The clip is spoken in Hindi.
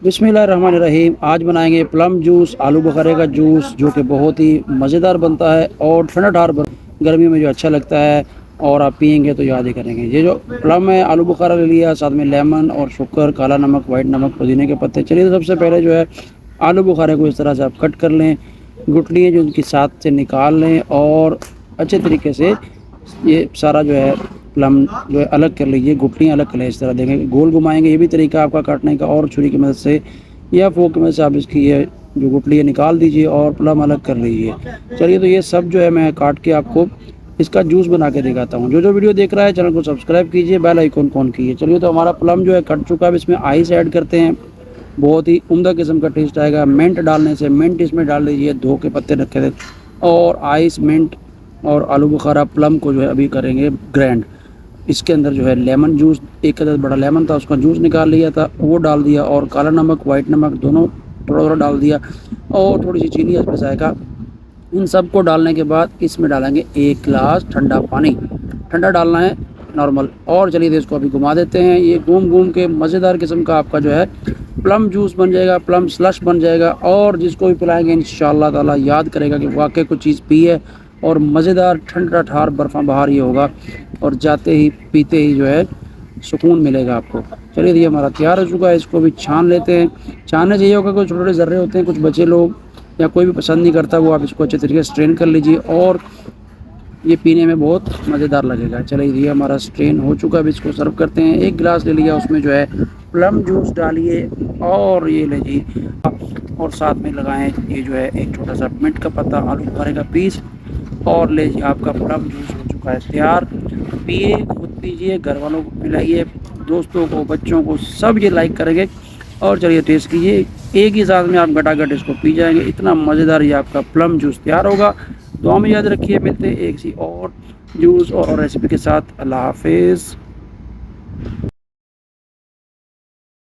बिस्मिल्लाहिर्रहमानिर्रहीम। आज बनाएंगे प्लम जूस, आलू बुखारे का जूस, जो कि बहुत ही मज़ेदार बनता है और ठंडा ठार गर्मियों में जो अच्छा लगता है। और आप पियेंगे तो याद ही करेंगे। ये जो प्लम है, आलू बुखारा ले लिया, साथ में लेमन और शुगर, काला नमक, वाइट नमक, पुदीने के पत्ते। चलिए, तो सबसे पहले जो है आलू बुखारे को इस तरह से आप कट कर लें, गुठलियाँ जो उनकी साथ से निकाल लें और अच्छे तरीके से ये सारा जो है प्लम जो है अलग कर लीजिए, गुठलियाँ अलग कर लें। इस तरह देखें, गोल घुमाएंगे, ये भी तरीका आपका काटने का, और छुरी की मदद से या फोक की मदद से आप इसकी ये जो गुठलियाँ निकाल दीजिए और प्लम अलग कर लीजिए। चलिए, तो ये सब जो है मैं काट के आपको इसका जूस बना के दिखाता हूँ। जो जो वीडियो देख रहा है, चैनल को सब्सक्राइब कीजिए, बेल आइकन ऑन कीजिए। चलिए, तो हमारा प्लम जो है कट चुका है। इसमें आइस ऐड करते हैं, बहुत ही उम्दा किस्म का टेस्ट आएगा। मिंट डालने से, मिंट इसमें डाल दीजिए, 2 के पत्ते रखे थे, और आइस, मिंट और आलू बुखारा प्लम को जो है अभी करेंगे ग्रैंड। इसके अंदर जो है लेमन जूस, एक अदद बड़ा लेमन था, उसका जूस निकाल लिया था, वो डाल दिया, और काला नमक, वाइट नमक दोनों थोड़ा थोड़ा डाल दिया, और थोड़ी सी चीनी इसमें जाएगा। इन सब को डालने के बाद इसमें डालेंगे 1 गिलास ठंडा पानी। ठंडा डालना है, नॉर्मल। और चलिए, इसको अभी घुमा देते हैं। ये घूम घूम के मज़ेदार किस्म का आपका जो है प्लम जूस बन जाएगा, प्लम स्लश बन जाएगा। और जिसको भी पिलाएंगे इंशाअल्लाह ताला याद करेगा कि वाकई कुछ चीज़ पी है, और मज़ेदार ठंडा ठार बर्फ़ा बहार ये होगा, और जाते ही पीते ही जो है सुकून मिलेगा आपको। चलिए, ये हमारा तैयार हो चुका है। इसको भी छान लेते हैं। छानने से ये होगा, कुछ छोटे छोटे ज़र्रे होते हैं, कुछ बच्चे लोग या कोई भी पसंद नहीं करता, वो आप इसको अच्छे तरीके से स्ट्रेन कर लीजिए, और ये पीने में बहुत मज़ेदार लगेगा। चलिए, ये हमारा स्ट्रेन हो चुका है। अब इसको सर्व करते हैं। 1 गिलास ले लिया, उसमें जो है प्लम जूस डालिए, और ये ले जी, और साथ में लगाएं ये जो है एक छोटा सा मिंट का पत्ता, आलू बुखारे का पीस, और ले जी, आपका प्लम जूस हो चुका है तैयार। पिए, खुद पीजिए, घर वालों को पिलाइए, दोस्तों को, बच्चों को, सब ये लाइक करेंगे। और चलिए, टेस्ट कीजिए, एक ही साथ में आप गटागट इसको पी जाएंगे। इतना मज़ेदार ये आपका प्लम जूस तैयार होगा। दुआ में याद रखिए। मिलते हैं एक सी और जूस और रेसिपी के साथ। अल्लाह हाफिज़।